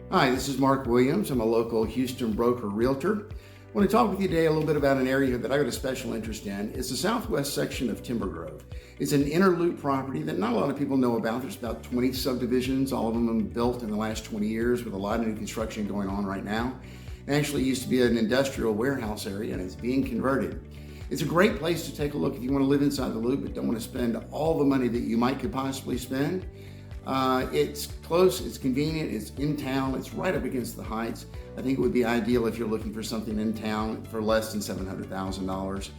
Hi, this is Mark Williams. I'm a local Houston broker realtor. I want to talk with you today a little bit about an area that I got a special interest in. It's the southwest section of Timbergrove. It's an inner loop property that not a lot of people know about. There's about 20 subdivisions, all of them built in the last 20 years with a lot of new construction going on right now. It actually used to be an industrial warehouse area and it's being converted. It's a great place to take a look if you want to live inside the loop but don't want to spend all the money that you could possibly spend. It's close, it's convenient, it's in town, it's right up against the Heights. I think it would be ideal if you're looking for something in town for less than $700,000.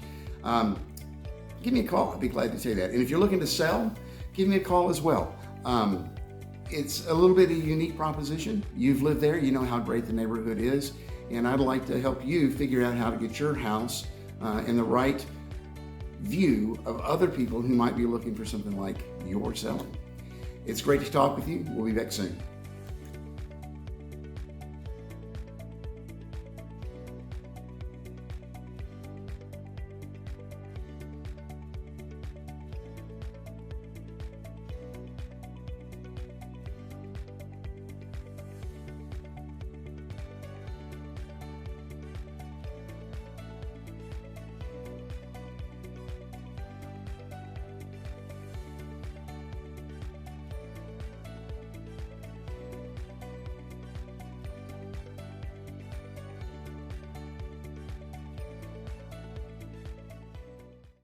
Give me a call, I'd be glad to say that. And if you're looking to sell, give me a call as well. It's a little bit of a unique proposition. You've lived there, you know how great the neighborhood is, and I'd like to help you figure out how to get your house in the right view of other people who might be looking for something like you're selling. It's great to talk with you. We'll be back soon.